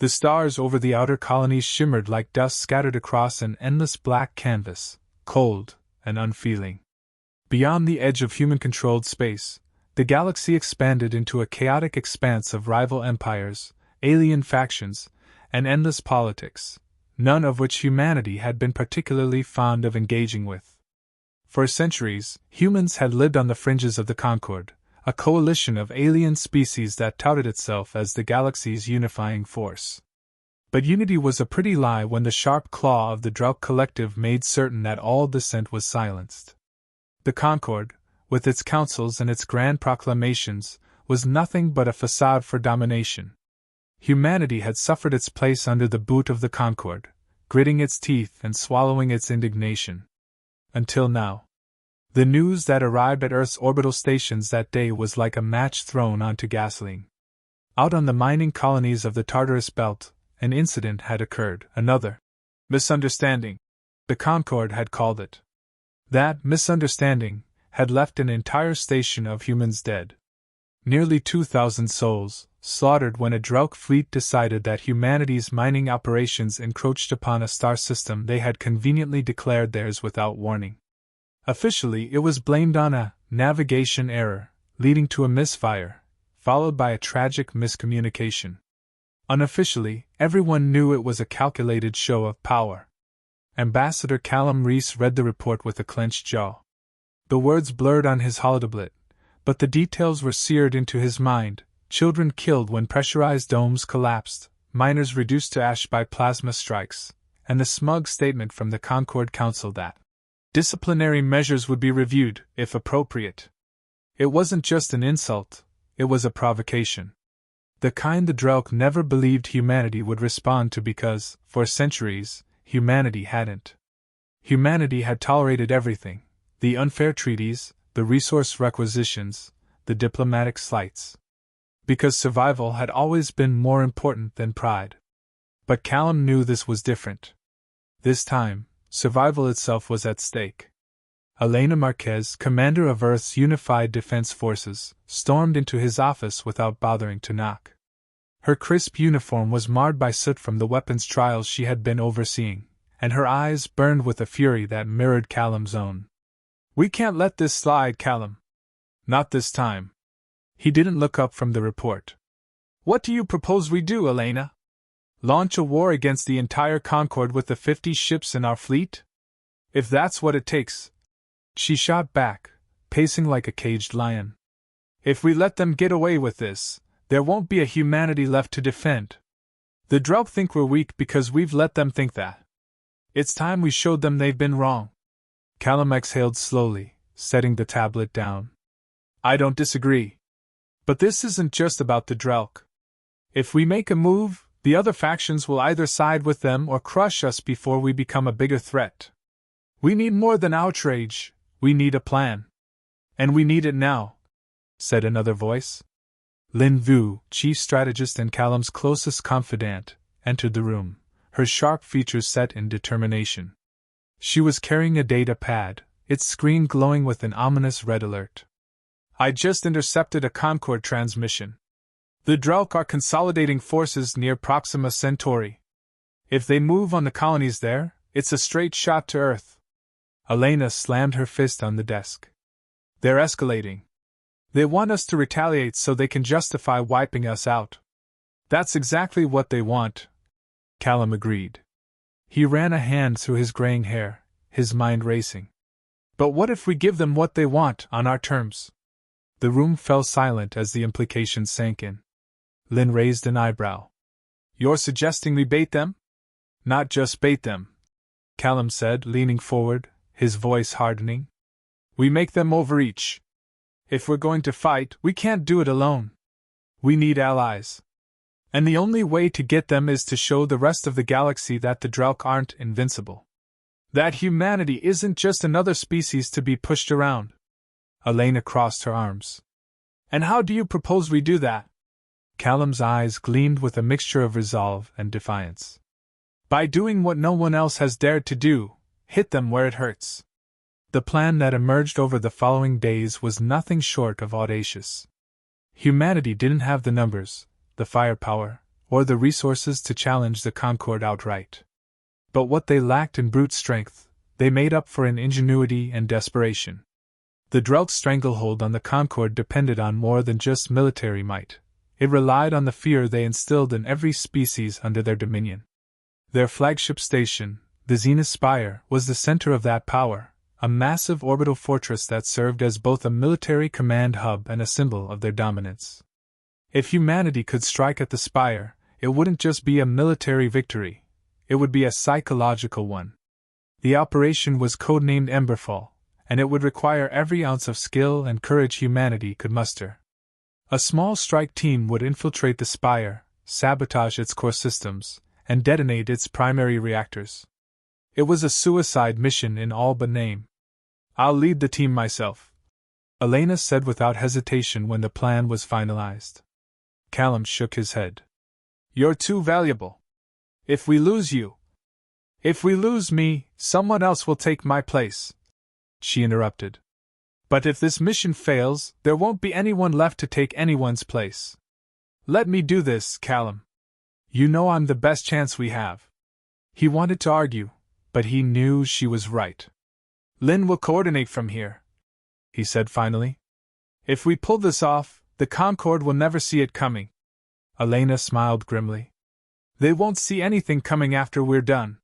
The stars over the outer colonies shimmered like dust scattered across an endless black canvas, cold and unfeeling. Beyond the edge of human-controlled space, the galaxy expanded into a chaotic expanse of rival empires, alien factions, and endless politics, none of which humanity had been particularly fond of engaging with. For centuries, humans had lived on the fringes of the Concord, a coalition of alien species that touted itself as the galaxy's unifying force. But unity was a pretty lie when the sharp claw of the Drelk Collective made certain that all dissent was silenced. The Concord, with its councils and its grand proclamations, was nothing but a facade for domination. Humanity had suffered its place under the boot of the Concord, gritting its teeth and swallowing its indignation. Until now. The news that arrived at Earth's orbital stations that day was like a match thrown onto gasoline. Out on the mining colonies of the Tartarus Belt, an incident had occurred, another misunderstanding, the Concord had called it. That misunderstanding had left an entire station of humans dead. Nearly 2,000 souls, slaughtered when a Drelk fleet decided that humanity's mining operations encroached upon a star system they had conveniently declared theirs without warning. Officially, it was blamed on a navigation error, leading to a misfire, followed by a tragic miscommunication. Unofficially, everyone knew it was a calculated show of power. Ambassador Callum Reese read the report with a clenched jaw. The words blurred on his holotablet, but the details were seared into his mind: children killed when pressurized domes collapsed, miners reduced to ash by plasma strikes, and the smug statement from the Concord Council that disciplinary measures would be reviewed, if appropriate. It wasn't just an insult, it was a provocation. The kind the Drelk never believed humanity would respond to because, for centuries, humanity hadn't. Humanity had tolerated everything: the unfair treaties, the resource requisitions, the diplomatic slights. Because survival had always been more important than pride. But Callum knew this was different. This time, survival itself was at stake. Elena Marquez, commander of Earth's Unified Defense Forces, stormed into his office without bothering to knock. Her crisp uniform was marred by soot from the weapons trials she had been overseeing, and her eyes burned with a fury that mirrored Callum's own. "We can't let this slide, Callum. Not this time." He didn't look up from the report. "What do you propose we do, Elena? Launch a war against the entire Concord with the 50 ships in our fleet? If that's what it takes," she shot back, pacing like a caged lion. "If we let them get away with this, there won't be a humanity left to defend. The Drelk think we're weak because we've let them think that. It's time we showed them they've been wrong." Callum exhaled slowly, setting the tablet down. "I don't disagree. But this isn't just about the Drelk. If we make a move, the other factions will either side with them or crush us before we become a bigger threat. We need more than outrage, we need a plan. And we need it now," said another voice. Lin Vu, chief strategist and Callum's closest confidant, entered the room, her sharp features set in determination. She was carrying a data pad, its screen glowing with an ominous red alert. "I just intercepted a Concord transmission. The Drelk are consolidating forces near Proxima Centauri. If they move on the colonies there, it's a straight shot to Earth." Elena slammed her fist on the desk. "They're escalating. They want us to retaliate so they can justify wiping us out." "That's exactly what they want," Callum agreed. He ran a hand through his graying hair, his mind racing. "But what if we give them what they want on our terms?" The room fell silent as the implication sank in. Lin raised an eyebrow. "You're suggesting we bait them?" "Not just bait them," Callum said, leaning forward, his voice hardening. "We make them overreach. If we're going to fight, we can't do it alone. We need allies. And the only way to get them is to show the rest of the galaxy that the Drelk aren't invincible. That humanity isn't just another species to be pushed around." Elena crossed her arms. "And how do you propose we do that?" Callum's eyes gleamed with a mixture of resolve and defiance. "By doing what no one else has dared to do, hit them where it hurts." The plan that emerged over the following days was nothing short of audacious. Humanity didn't have the numbers, the firepower, or the resources to challenge the Concorde outright. But what they lacked in brute strength, they made up for in ingenuity and desperation. The Drell's stranglehold on the Concorde depended on more than just military might. It relied on the fear they instilled in every species under their dominion. Their flagship station, the Zenith Spire, was the center of that power, a massive orbital fortress that served as both a military command hub and a symbol of their dominance. If humanity could strike at the Spire, it wouldn't just be a military victory, it would be a psychological one. The operation was codenamed Emberfall, and it would require every ounce of skill and courage humanity could muster. A small strike team would infiltrate the Spire, sabotage its core systems, and detonate its primary reactors. It was a suicide mission in all but name. "I'll lead the team myself," Elena said without hesitation when the plan was finalized. Callum shook his head. "You're too valuable. If we lose you, if we lose me, someone else will take my place," she interrupted. "But if this mission fails, there won't be anyone left to take anyone's place. Let me do this, Callum. You know I'm the best chance we have." He wanted to argue, but he knew she was right. "Lynn will coordinate from here," he said finally. "If we pull this off, the Concorde will never see it coming." Elena smiled grimly. "They won't see anything coming after we're done."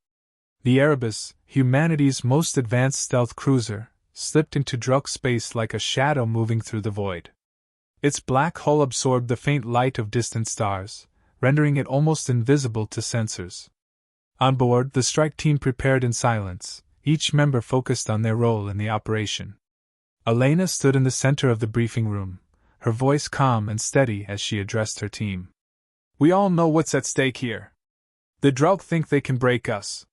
The Erebus, humanity's most advanced stealth cruiser, slipped into Druk space like a shadow moving through the void. Its black hull absorbed the faint light of distant stars, rendering it almost invisible to sensors. On board, the strike team prepared in silence, each member focused on their role in the operation. Elena stood in the center of the briefing room, her voice calm and steady as she addressed her team. "We all know what's at stake here. The Druk think they can break us.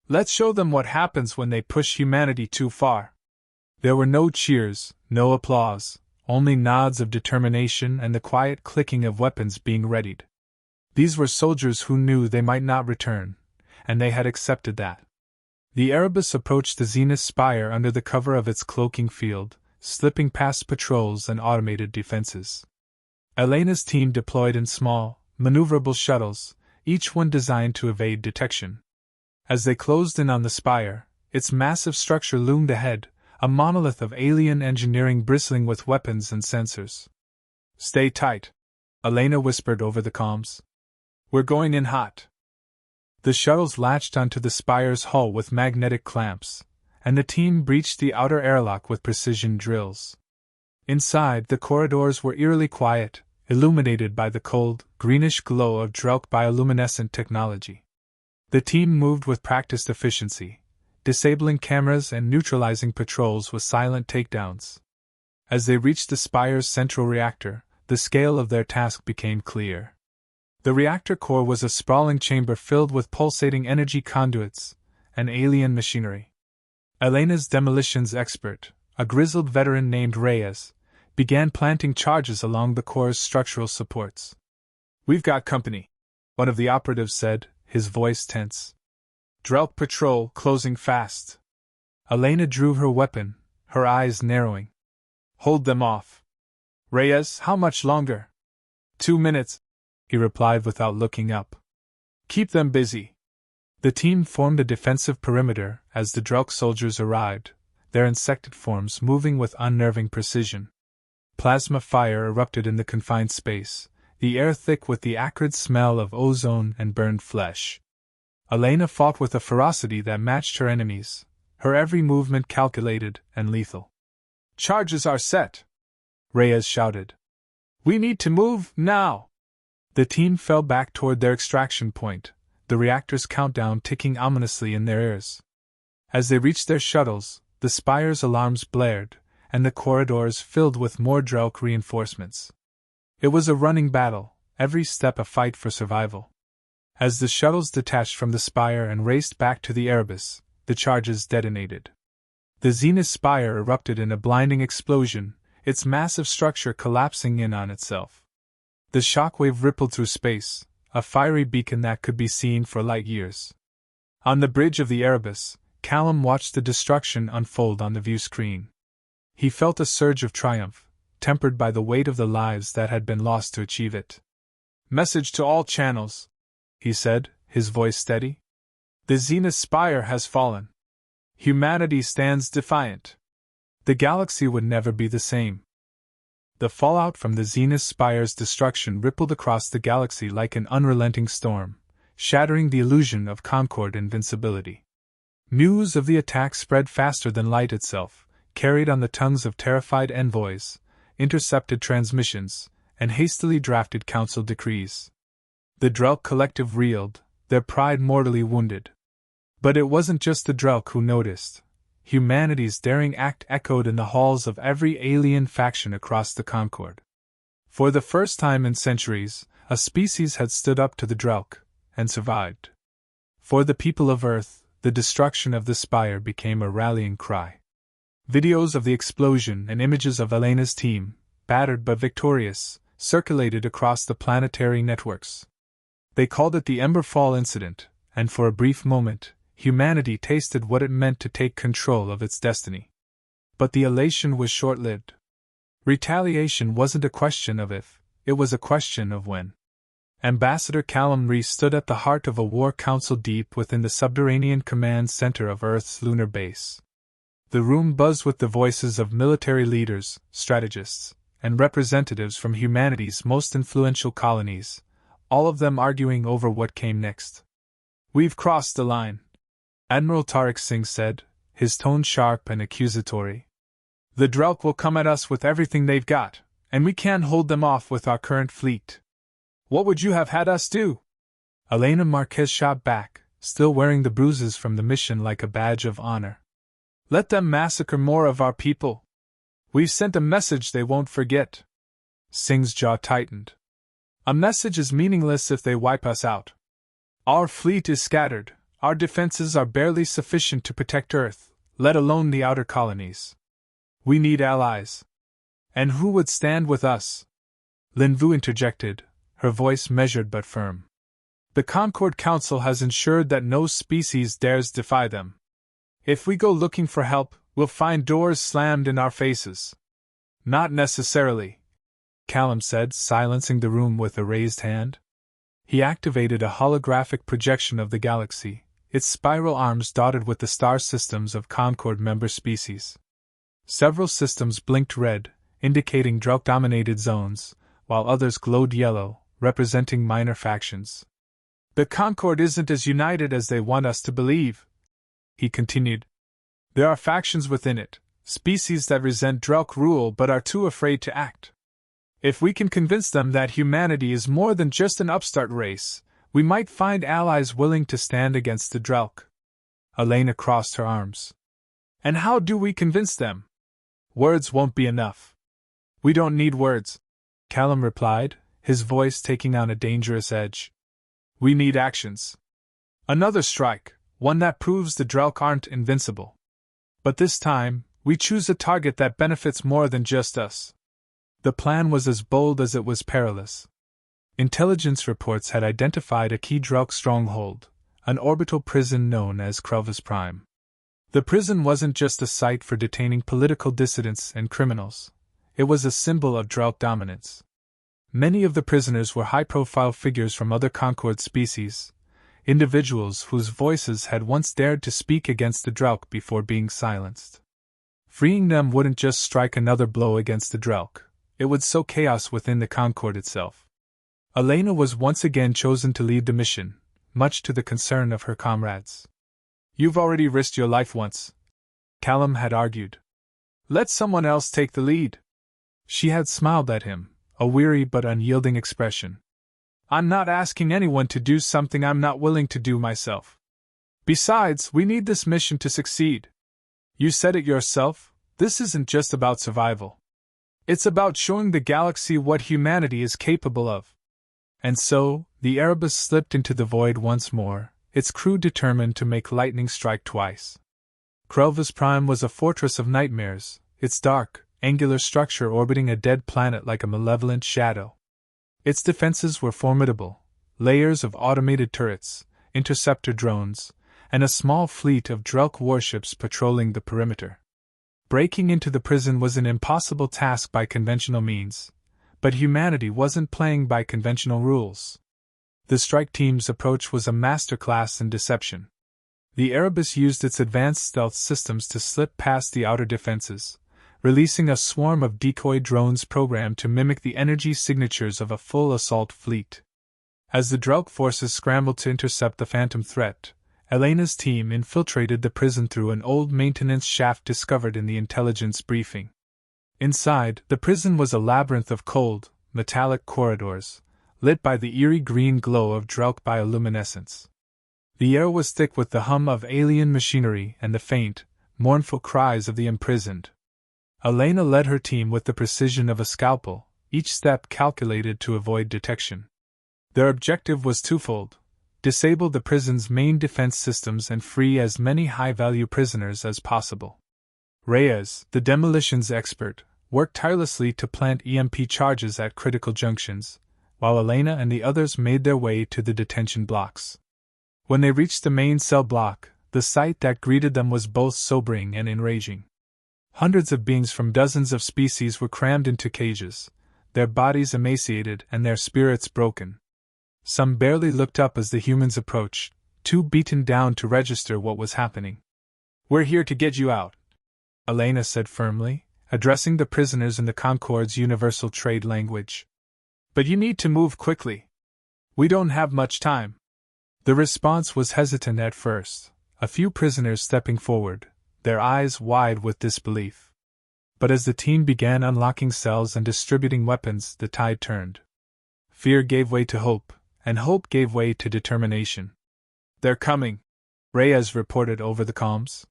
Let's show them what happens when they push humanity too far." There were no cheers, no applause, only nods of determination and the quiet clicking of weapons being readied. These were soldiers who knew they might not return, and they had accepted that. The Erebus approached the Zenith Spire under the cover of its cloaking field, slipping past patrols and automated defenses. Elena's team deployed in small, maneuverable shuttles, each one designed to evade detection. As they closed in on the Spire, its massive structure loomed ahead, a monolith of alien engineering bristling with weapons and sensors. "Stay tight," Elena whispered over the comms. "We're going in hot." The shuttles latched onto the Spire's hull with magnetic clamps, and the team breached the outer airlock with precision drills. Inside, the corridors were eerily quiet, illuminated by the cold, greenish glow of Druk bioluminescent technology. The team moved with practiced efficiency, disabling cameras and neutralizing patrols with silent takedowns. As they reached the Spire's central reactor, the scale of their task became clear. The reactor core was a sprawling chamber filled with pulsating energy conduits and alien machinery. Elena's demolitions expert, a grizzled veteran named Reyes, began planting charges along the core's structural supports. "We've got company," one of the operatives said, his voice tense. "Drelk patrol closing fast." Elena drew her weapon, her eyes narrowing. "Hold them off." "Reyes, how much longer?" 2 minutes, he replied without looking up. "Keep them busy." The team formed a defensive perimeter as the Druk soldiers arrived, their insected forms moving with unnerving precision. Plasma fire erupted in the confined space, the air thick with the acrid smell of ozone and burned flesh. Elena fought with a ferocity that matched her enemies', her every movement calculated and lethal. "Charges are set!" Reyes shouted. "We need to move, now!" The team fell back toward their extraction point, the reactor's countdown ticking ominously in their ears. As they reached their shuttles, the Spire's alarms blared, and the corridors filled with more Drelk reinforcements. It was a running battle, every step a fight for survival. As the shuttles detached from the Spire and raced back to the Erebus, the charges detonated. The Zenith Spire erupted in a blinding explosion, its massive structure collapsing in on itself. The shockwave rippled through space, a fiery beacon that could be seen for light years. On the bridge of the Erebus, Callum watched the destruction unfold on the view screen. He felt a surge of triumph, tempered by the weight of the lives that had been lost to achieve it. Message to all channels, he said, his voice steady. The Zenith Spire has fallen. Humanity stands defiant. The galaxy would never be the same. The fallout from the Zenith Spire's destruction rippled across the galaxy like an unrelenting storm, shattering the illusion of Concord invincibility. News of the attack spread faster than light itself, carried on the tongues of terrified envoys, intercepted transmissions, and hastily drafted council decrees. The Drelk collective reeled, their pride mortally wounded. But it wasn't just the Drelk who noticed. Humanity's daring act echoed in the halls of every alien faction across the Concord. For the first time in centuries, a species had stood up to the Drelk, and survived. For the people of Earth, the destruction of the Spire became a rallying cry. Videos of the explosion and images of Elena's team, battered but victorious, circulated across the planetary networks. They called it the Emberfall Incident, and for a brief moment, humanity tasted what it meant to take control of its destiny. But the elation was short-lived. Retaliation wasn't a question of if, it was a question of when. Ambassador Callum Reese stood at the heart of a war council deep within the subterranean command center of Earth's lunar base. The room buzzed with the voices of military leaders, strategists, and representatives from humanity's most influential colonies, all of them arguing over what came next. "We've crossed the line," Admiral Tariq Singh said, his tone sharp and accusatory. "The Drelk will come at us with everything they've got, and we can't hold them off with our current fleet." "What would you have had us do?" Elena Marquez shot back, still wearing the bruises from the mission like a badge of honor. "Let them massacre more of our people. We've sent a message they won't forget." Singh's jaw tightened. "A message is meaningless if they wipe us out. Our fleet is scattered. Our defenses are barely sufficient to protect Earth, let alone the outer colonies. We need allies. And who would stand with us?" Lin Vu interjected, her voice measured but firm. "The Concord Council has ensured that no species dares defy them. If we go looking for help, we'll find doors slammed in our faces." "Not necessarily," Callum said, silencing the room with a raised hand. He activated a holographic projection of the galaxy, its spiral arms dotted with the star systems of Concord member species. Several systems blinked red, indicating Drelk-dominated zones, while others glowed yellow, representing minor factions. "The Concord isn't as united as they want us to believe," he continued. "There are factions within it, species that resent Drelk rule but are too afraid to act. If we can convince them that humanity is more than just an upstart race, we might find allies willing to stand against the Drelk." Elena crossed her arms. "And how do we convince them? Words won't be enough." "We don't need words," Callum replied, his voice taking on a dangerous edge. "We need actions. Another strike, one that proves the Drelk aren't invincible. But this time, we choose a target that benefits more than just us." The plan was as bold as it was perilous. Intelligence reports had identified a key Drelk stronghold, an orbital prison known as Krelvis Prime. The prison wasn't just a site for detaining political dissidents and criminals. It was a symbol of Drelk dominance. Many of the prisoners were high-profile figures from other Concord species, individuals whose voices had once dared to speak against the Drelk before being silenced. Freeing them wouldn't just strike another blow against the Drelk, it would sow chaos within the Concord itself. Elena was once again chosen to lead the mission, much to the concern of her comrades. "You've already risked your life once," Callum had argued. "Let someone else take the lead." She had smiled at him, a weary but unyielding expression. "I'm not asking anyone to do something I'm not willing to do myself. Besides, we need this mission to succeed. You said it yourself, this isn't just about survival. It's about showing the galaxy what humanity is capable of." And so, the Erebus slipped into the void once more, its crew determined to make lightning strike twice. Krelvis Prime was a fortress of nightmares, its dark, angular structure orbiting a dead planet like a malevolent shadow. Its defenses were formidable, layers of automated turrets, interceptor drones, and a small fleet of Drelk warships patrolling the perimeter. Breaking into the prison was an impossible task by conventional means, But humanity wasn't playing by conventional rules. The strike team's approach was a masterclass in deception. The Erebus used its advanced stealth systems to slip past the outer defenses, releasing a swarm of decoy drones programmed to mimic the energy signatures of a full assault fleet. As the Drelk forces scrambled to intercept the phantom threat, Elena's team infiltrated the prison through an old maintenance shaft discovered in the intelligence briefing. Inside, the prison was a labyrinth of cold, metallic corridors, lit by the eerie green glow of Drelk bioluminescence. The air was thick with the hum of alien machinery and the faint, mournful cries of the imprisoned. Elena led her team with the precision of a scalpel, each step calculated to avoid detection. Their objective was twofold: disable the prison's main defense systems and free as many high-value prisoners as possible. Reyes, the demolitions expert, worked tirelessly to plant EMP charges at critical junctions, while Elena and the others made their way to the detention blocks. When they reached the main cell block, the sight that greeted them was both sobering and enraging. Hundreds of beings from dozens of species were crammed into cages, their bodies emaciated and their spirits broken. Some barely looked up as the humans approached, too beaten down to register what was happening. "We're here to get you out," Elena said firmly, addressing the prisoners in the Concord's universal trade language. "But you need to move quickly. We don't have much time." The response was hesitant at first, a few prisoners stepping forward, their eyes wide with disbelief. But as the team began unlocking cells and distributing weapons, the tide turned. Fear gave way to hope, and hope gave way to determination. "They're coming," Reyes reported over the comms.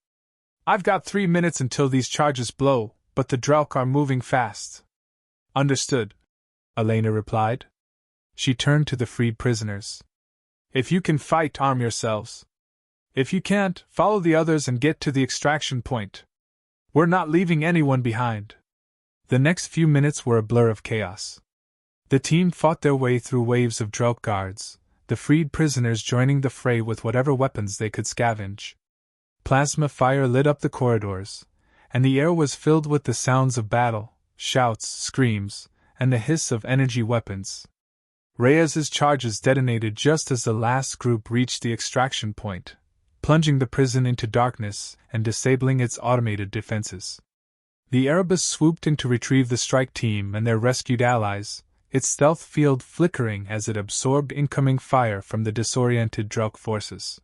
"I've got 3 minutes until these charges blow, but the Drelk are moving fast." "Understood," Elena replied. She turned to the freed prisoners. "If you can fight, arm yourselves. If you can't, follow the others and get to the extraction point. We're not leaving anyone behind." The next few minutes were a blur of chaos. The team fought their way through waves of Drelk guards, the freed prisoners joining the fray with whatever weapons they could scavenge. Plasma fire lit up the corridors, and the air was filled with the sounds of battle, shouts, screams, and the hiss of energy weapons. Reyes's charges detonated just as the last group reached the extraction point, plunging the prison into darkness and disabling its automated defenses. The Erebus swooped in to retrieve the strike team and their rescued allies, its stealth field flickering as it absorbed incoming fire from the disoriented Drelk forces.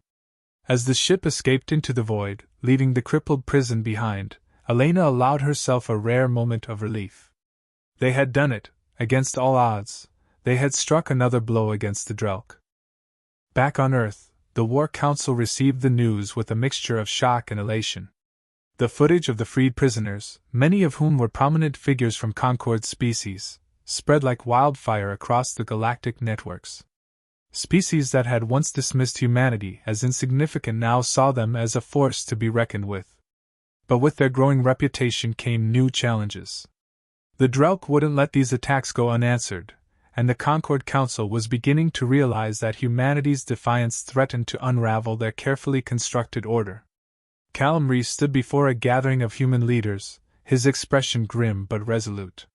As the ship escaped into the void, leaving the crippled prison behind, Elena allowed herself a rare moment of relief. They had done it, against all odds. They had struck another blow against the Drelk. Back on Earth, the War Council received the news with a mixture of shock and elation. The footage of the freed prisoners, many of whom were prominent figures from Concord's species, spread like wildfire across the galactic networks. Species that had once dismissed humanity as insignificant now saw them as a force to be reckoned with. But with their growing reputation came new challenges. The Drelk wouldn't let these attacks go unanswered, and the Concord Council was beginning to realize that humanity's defiance threatened to unravel their carefully constructed order. Callum Reese stood before a gathering of human leaders, his expression grim but resolute.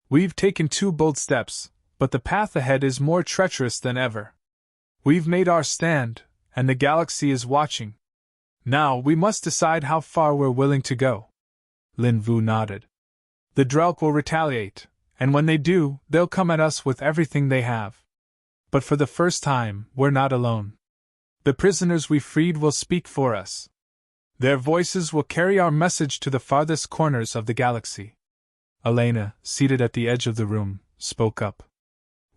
"We've taken 2 bold steps, but the path ahead is more treacherous than ever. We've made our stand, and the galaxy is watching. Now we must decide how far we're willing to go." Lin Vu nodded. "The Drelk will retaliate, and when they do, they'll come at us with everything they have. But for the first time, we're not alone. The prisoners we freed will speak for us. Their voices will carry our message to the farthest corners of the galaxy." Elena, seated at the edge of the room, spoke up.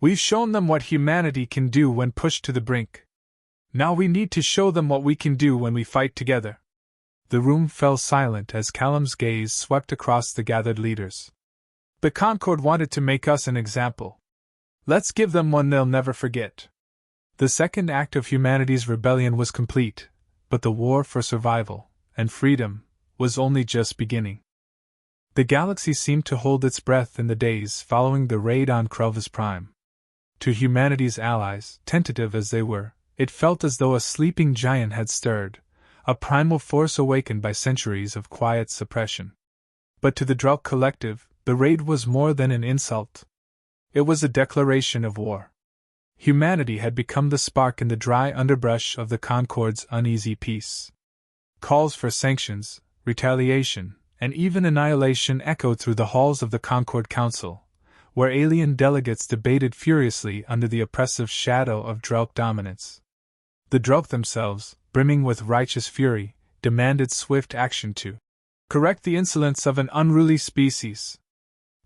"We've shown them what humanity can do when pushed to the brink. Now we need to show them what we can do when we fight together." The room fell silent as Callum's gaze swept across the gathered leaders. "The Concord wanted to make us an example. Let's give them one they'll never forget." The second act of humanity's rebellion was complete, but the war for survival and freedom was only just beginning. The galaxy seemed to hold its breath in the days following the raid on Krelvis Prime. To humanity's allies, tentative as they were, it felt as though a sleeping giant had stirred, a primal force awakened by centuries of quiet suppression. But to the Drelk collective, the raid was more than an insult. It was a declaration of war. Humanity had become the spark in the dry underbrush of the Concorde's uneasy peace. Calls for sanctions, retaliation, and even annihilation echoed through the halls of the Concorde Council, where alien delegates debated furiously under the oppressive shadow of Drelk dominance. The Drelk themselves, brimming with righteous fury, demanded swift action to correct the insolence of an unruly species.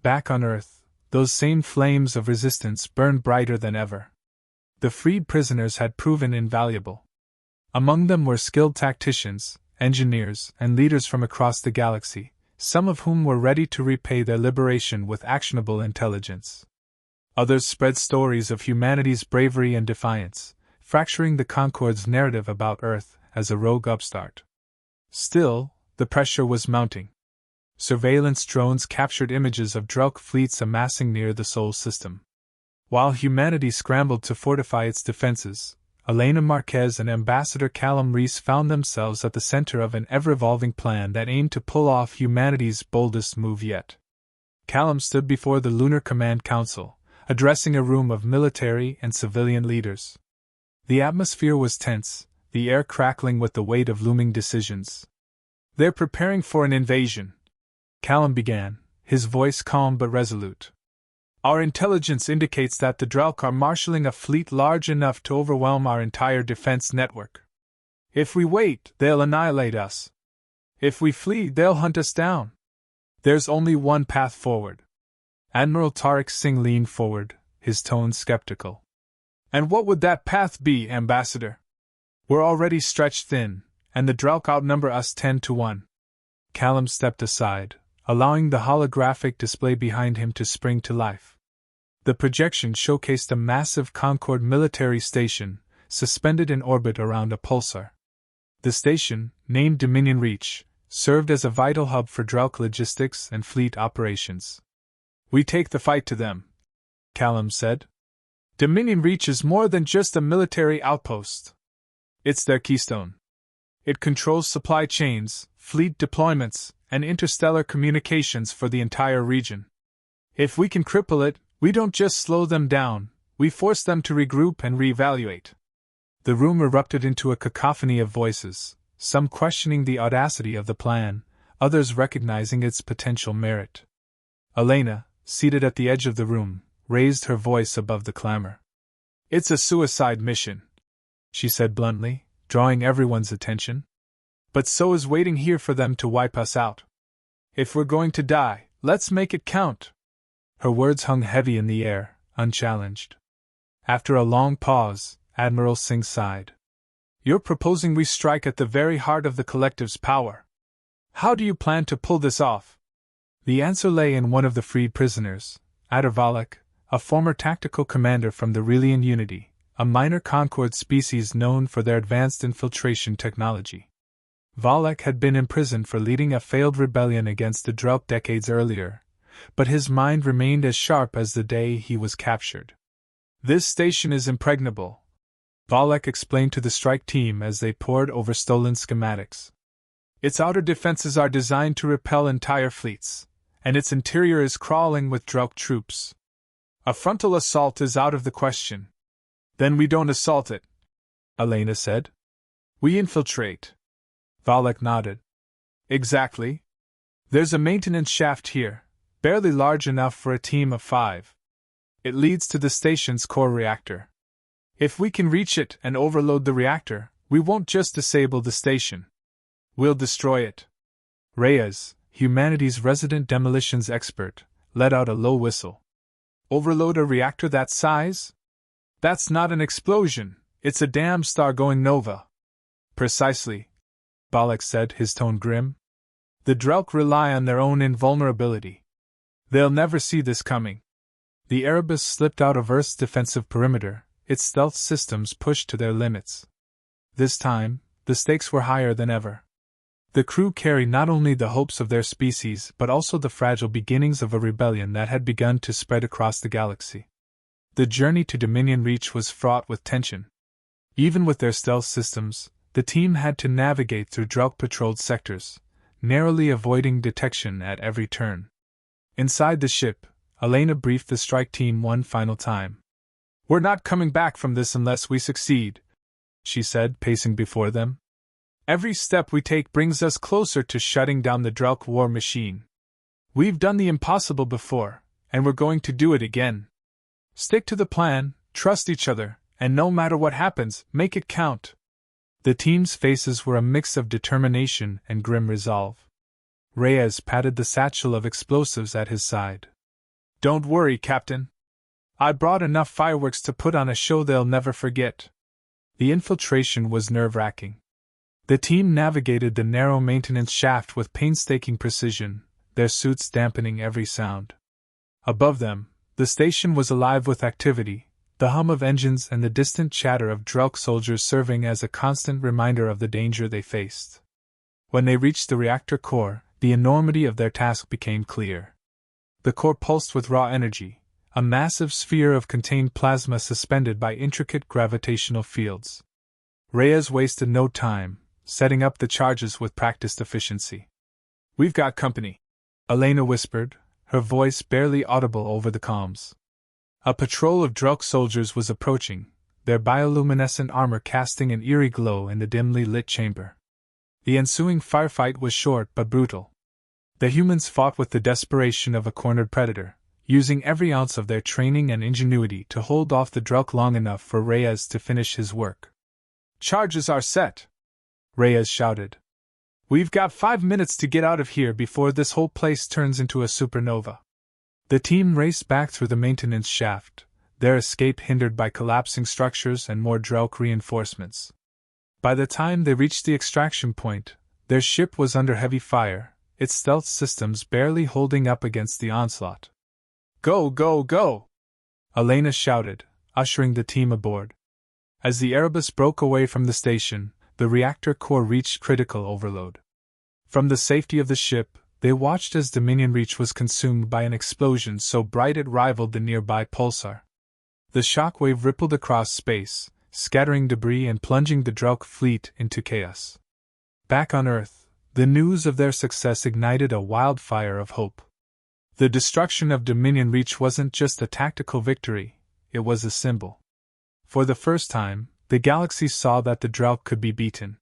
Back on Earth, those same flames of resistance burned brighter than ever. The freed prisoners had proven invaluable. Among them were skilled tacticians, engineers, and leaders from across the galaxy, some of whom were ready to repay their liberation with actionable intelligence. Others spread stories of humanity's bravery and defiance, fracturing the Concorde's narrative about Earth as a rogue upstart. Still, the pressure was mounting. Surveillance drones captured images of Drelk fleets amassing near the Sol system. While humanity scrambled to fortify its defenses, Elena Marquez and Ambassador Callum Reese found themselves at the center of an ever-evolving plan that aimed to pull off humanity's boldest move yet. Callum stood before the Lunar Command Council, addressing a room of military and civilian leaders. The atmosphere was tense, the air crackling with the weight of looming decisions. "They're preparing for an invasion," Callum began, his voice calm but resolute. "Our intelligence indicates that the Drelk are marshalling a fleet large enough to overwhelm our entire defense network. If we wait, they'll annihilate us. If we flee, they'll hunt us down. There's only one path forward." Admiral Tariq Singh leaned forward, his tone skeptical. "And what would that path be, Ambassador? We're already stretched thin, and the Drelk outnumber us 10-1. Callum stepped aside, allowing the holographic display behind him to spring to life. The projection showcased a massive Concorde military station, suspended in orbit around a pulsar. The station, named Dominion Reach, served as a vital hub for Drelk logistics and fleet operations. "We take the fight to them," Callum said. "Dominion Reach is more than just a military outpost. It's their keystone. It controls supply chains, fleet deployments, and interstellar communications for the entire region. If we can cripple it, we don't just slow them down, we force them to regroup and reevaluate." The room erupted into a cacophony of voices, some questioning the audacity of the plan, others recognizing its potential merit. Elena, seated at the edge of the room, raised her voice above the clamor. "It's a suicide mission," she said bluntly, drawing everyone's attention. "But so is waiting here for them to wipe us out. If we're going to die, let's make it count." Her words hung heavy in the air, unchallenged. After a long pause, Admiral Singh sighed. "You're proposing we strike at the very heart of the collective's power. How do you plan to pull this off?" The answer lay in one of the freed prisoners, Adar Valak, a former tactical commander from the Relian Unity, a minor Concorde species known for their advanced infiltration technology. Valak had been imprisoned for leading a failed rebellion against the Drelk decades earlier, but his mind remained as sharp as the day he was captured. "This station is impregnable," Valak explained to the strike team as they pored over stolen schematics. "Its outer defenses are designed to repel entire fleets, and its interior is crawling with Drelk troops. A frontal assault is out of the question." "Then we don't assault it," Elena said. "We infiltrate." Valak nodded. "Exactly. There's a maintenance shaft here, barely large enough for a team of 5. It leads to the station's core reactor. If we can reach it and overload the reactor, we won't just disable the station. We'll destroy it." Reyes, humanity's resident demolitions expert, let out a low whistle. "Overload a reactor that size? That's not an explosion, it's a damn star going nova." "Precisely," Valak said, his tone grim. "The Drelk rely on their own invulnerability. They'll never see this coming." The Erebus slipped out of Earth's defensive perimeter, its stealth systems pushed to their limits. This time, the stakes were higher than ever. The crew carried not only the hopes of their species but also the fragile beginnings of a rebellion that had begun to spread across the galaxy. The journey to Dominion Reach was fraught with tension. Even with their stealth systems, the team had to navigate through Drelk-patrolled sectors, narrowly avoiding detection at every turn. Inside the ship, Elena briefed the strike team one final time. "We're not coming back from this unless we succeed," she said, pacing before them. "Every step we take brings us closer to shutting down the Drelk war machine. We've done the impossible before, and we're going to do it again. Stick to the plan, trust each other, and no matter what happens, make it count." The team's faces were a mix of determination and grim resolve. Reyes patted the satchel of explosives at his side. "Don't worry, Captain. I brought enough fireworks to put on a show they'll never forget." The infiltration was nerve-wracking. The team navigated the narrow maintenance shaft with painstaking precision, their suits dampening every sound. Above them, the station was alive with activity, the hum of engines and the distant chatter of Drelk soldiers serving as a constant reminder of the danger they faced. When they reached the reactor core, the enormity of their task became clear. The core pulsed with raw energy, a massive sphere of contained plasma suspended by intricate gravitational fields. Reyes wasted no time, setting up the charges with practiced efficiency. "We've got company," Elena whispered, her voice barely audible over the comms. A patrol of Drelk soldiers was approaching, their bioluminescent armor casting an eerie glow in the dimly lit chamber. The ensuing firefight was short but brutal. The humans fought with the desperation of a cornered predator, using every ounce of their training and ingenuity to hold off the Drelk long enough for Reyes to finish his work. "Charges are set!" Reyes shouted. "We've got 5 minutes to get out of here before this whole place turns into a supernova." The team raced back through the maintenance shaft, their escape hindered by collapsing structures and more Drelk reinforcements. By the time they reached the extraction point, their ship was under heavy fire, its stealth systems barely holding up against the onslaught. "Go, go, go!" Elena shouted, ushering the team aboard. As the Erebus broke away from the station, the reactor core reached critical overload. From the safety of the ship, they watched as Dominion Reach was consumed by an explosion so bright it rivaled the nearby pulsar. The shockwave rippled across space, scattering debris and plunging the Drelk fleet into chaos. Back on Earth, the news of their success ignited a wildfire of hope. The destruction of Dominion Reach wasn't just a tactical victory, it was a symbol. For the first time, the galaxy saw that the Drelk could be beaten.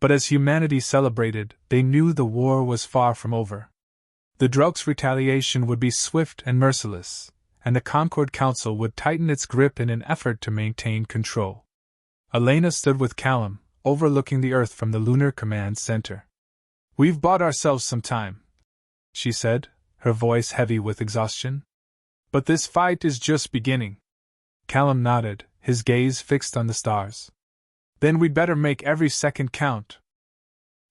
But as humanity celebrated, they knew the war was far from over. The Drelk's retaliation would be swift and merciless, and the Concord Council would tighten its grip in an effort to maintain control. Elena stood with Callum, overlooking the Earth from the Lunar Command Center. "We've bought ourselves some time," she said, her voice heavy with exhaustion. "But this fight is just beginning." Callum nodded, his gaze fixed on the stars. "Then we'd better make every second count."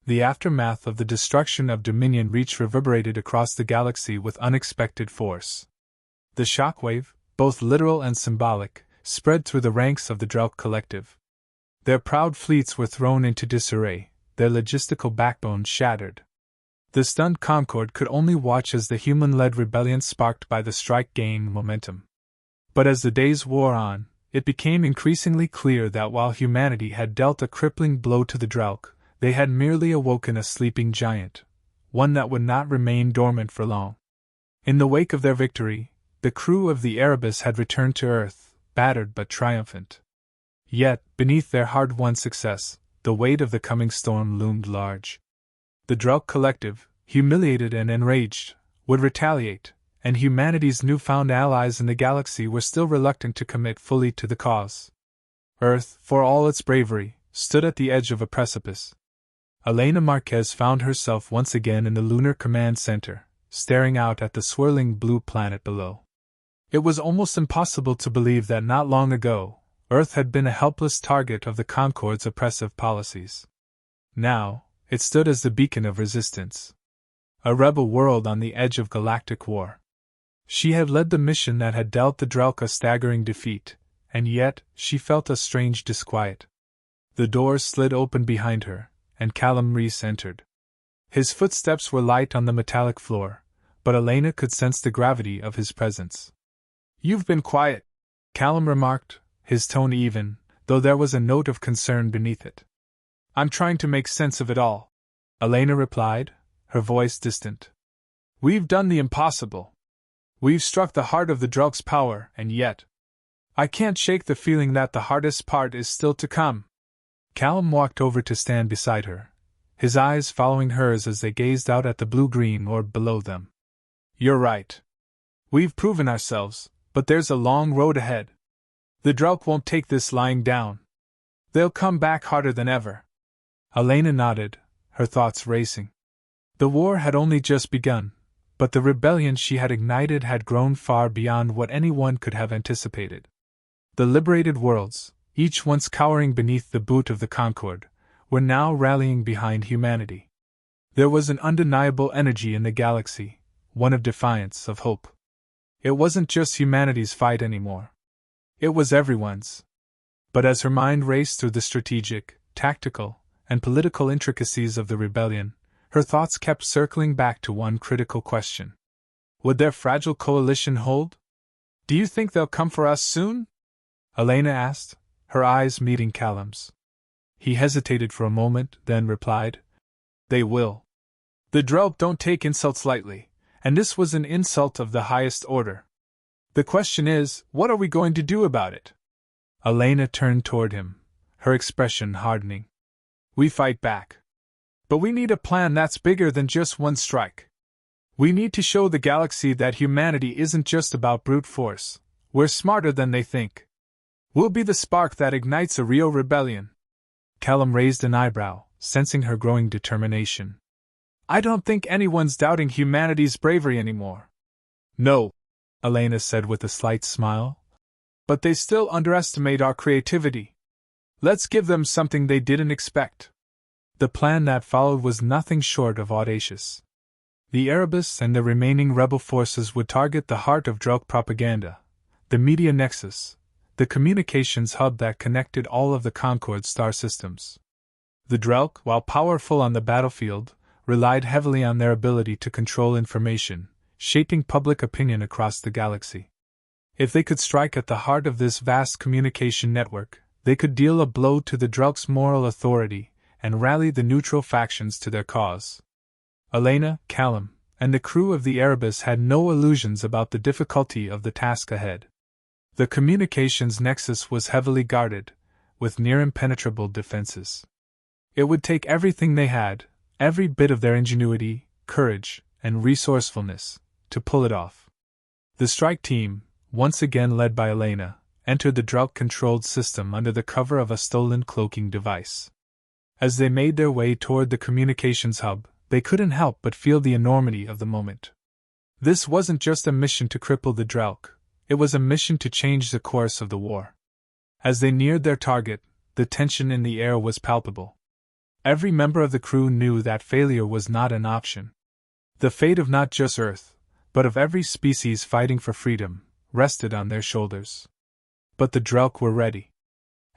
The aftermath of the destruction of Dominion Reach reverberated across the galaxy with unexpected force. The shockwave, both literal and symbolic, spread through the ranks of the Drelk Collective. Their proud fleets were thrown into disarray, their logistical backbone shattered. The stunned Concord could only watch as the human-led rebellion sparked by the strike gained momentum. But as the days wore on, it became increasingly clear that while humanity had dealt a crippling blow to the Drelk, they had merely awoken a sleeping giant, one that would not remain dormant for long. In the wake of their victory, the crew of the Erebus had returned to Earth, battered but triumphant. Yet, beneath their hard-won success, the weight of the coming storm loomed large. The Drelk Collective, humiliated and enraged, would retaliate, and humanity's newfound allies in the galaxy were still reluctant to commit fully to the cause. Earth, for all its bravery, stood at the edge of a precipice. Elena Marquez found herself once again in the Lunar Command Center, staring out at the swirling blue planet below. It was almost impossible to believe that not long ago, Earth had been a helpless target of the Concord's oppressive policies. Now, it stood as the beacon of resistance. A rebel world on the edge of galactic war. She had led the mission that had dealt the Drelk a staggering defeat, and yet she felt a strange disquiet. The doors slid open behind her, and Callum Reese entered. His footsteps were light on the metallic floor, but Elena could sense the gravity of his presence. "You've been quiet," Callum remarked, his tone even, though there was a note of concern beneath it. "I'm trying to make sense of it all," Elena replied, her voice distant. "We've done the impossible. We've struck the heart of the Druk's power, and yet I can't shake the feeling that the hardest part is still to come. Callum walked over to stand beside her, his eyes following hers as they gazed out at the blue-green orb below them. You're right. We've proven ourselves, but there's a long road ahead. The Druk won't take this lying down. They'll come back harder than ever. Elena nodded, her thoughts racing. The war had only just begun, but the rebellion she had ignited had grown far beyond what anyone could have anticipated. The liberated worlds, each once cowering beneath the boot of the Concord, were now rallying behind humanity. There was an undeniable energy in the galaxy, one of defiance, of hope. It wasn't just humanity's fight anymore. It was everyone's. But as her mind raced through the strategic, tactical, and political intricacies of the rebellion, her thoughts kept circling back to one critical question. Would their fragile coalition hold? Do you think they'll come for us soon? Elena asked, her eyes meeting Callum's. He hesitated for a moment, then replied, They will. The Druk don't take insults lightly, and this was an insult of the highest order. The question is, what are we going to do about it? Elena turned toward him, her expression hardening. We fight back. But we need a plan that's bigger than just one strike. We need to show the galaxy that humanity isn't just about brute force. We're smarter than they think. We'll be the spark that ignites a real rebellion. Callum raised an eyebrow, sensing her growing determination. I don't think anyone's doubting humanity's bravery anymore. No, Elena said with a slight smile. But they still underestimate our creativity. Let's give them something they didn't expect. The plan that followed was nothing short of audacious. The Erebus and the remaining rebel forces would target the heart of Druk propaganda, the media nexus, the communications hub that connected all of the Concord star systems. The Druk, while powerful on the battlefield, relied heavily on their ability to control information, shaping public opinion across the galaxy. If they could strike at the heart of this vast communication network, they could deal a blow to the Druk's moral authority and rally the neutral factions to their cause. Elena, Callum, and the crew of the Erebus had no illusions about the difficulty of the task ahead. The communications nexus was heavily guarded, with near-impenetrable defenses. It would take everything they had, every bit of their ingenuity, courage, and resourcefulness, to pull it off. The strike team, once again led by Elena, entered the Druk-controlled system under the cover of a stolen cloaking device. As they made their way toward the communications hub, they couldn't help but feel the enormity of the moment. This wasn't just a mission to cripple the Druk, it was a mission to change the course of the war. As they neared their target, the tension in the air was palpable. Every member of the crew knew that failure was not an option. The fate of not just Earth, but of every species fighting for freedom, rested on their shoulders. But the Druk were ready.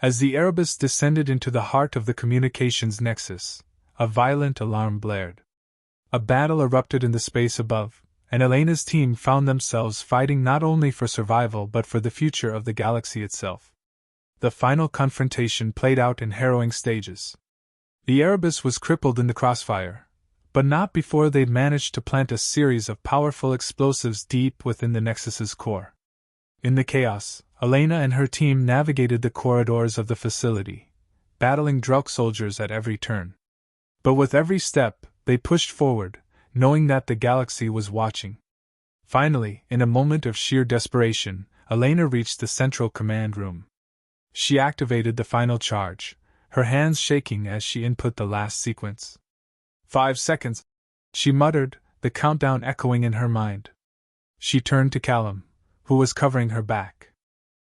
As the Erebus descended into the heart of the communications nexus, a violent alarm blared. A battle erupted in the space above, and Elena's team found themselves fighting not only for survival but for the future of the galaxy itself. The final confrontation played out in harrowing stages. The Erebus was crippled in the crossfire, but not before they'd managed to plant a series of powerful explosives deep within the Nexus's core. In the chaos, Elena and her team navigated the corridors of the facility, battling Druk soldiers at every turn. But with every step, they pushed forward, knowing that the galaxy was watching. Finally, in a moment of sheer desperation, Elena reached the central command room. She activated the final charge, her hands shaking as she input the last sequence. 5 seconds, she muttered, the countdown echoing in her mind. She turned to Callum, who was covering her back.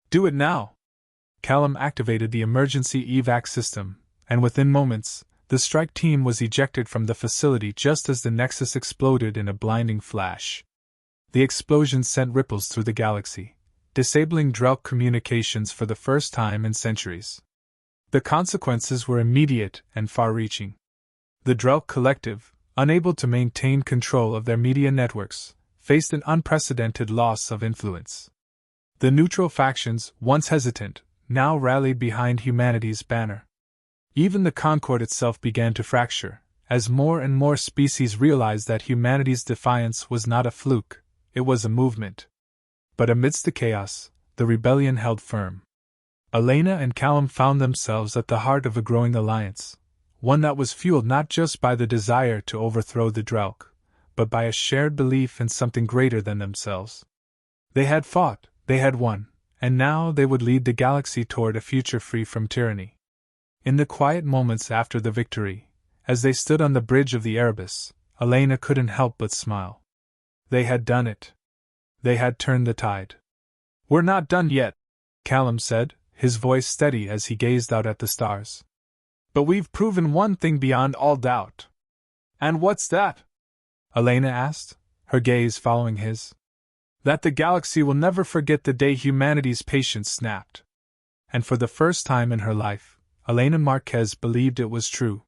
Do it now! Callum activated the emergency evac system, and within moments, the strike team was ejected from the facility just as the Nexus exploded in a blinding flash. The explosion sent ripples through the galaxy, disabling Druk communications for the first time in centuries. The consequences were immediate and far-reaching. The Druk collective, unable to maintain control of their media networks, faced an unprecedented loss of influence. The neutral factions, once hesitant, now rallied behind humanity's banner. Even the Concord itself began to fracture, as more and more species realized that humanity's defiance was not a fluke, it was a movement. But amidst the chaos, the rebellion held firm. Elena and Callum found themselves at the heart of a growing alliance, one that was fueled not just by the desire to overthrow the Drelk, but by a shared belief in something greater than themselves. They had fought, they had won, and now they would lead the galaxy toward a future free from tyranny. In the quiet moments after the victory, as they stood on the bridge of the Erebus, Elena couldn't help but smile. They had done it. They had turned the tide. "We're not done yet," Callum said, his voice steady as he gazed out at the stars. "But we've proven one thing beyond all doubt." "And what's that?" Elena asked, her gaze following his. "That the galaxy will never forget the day humanity's patience snapped." And for the first time in her life, Elena Marquez believed it was true.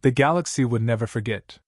The galaxy would never forget.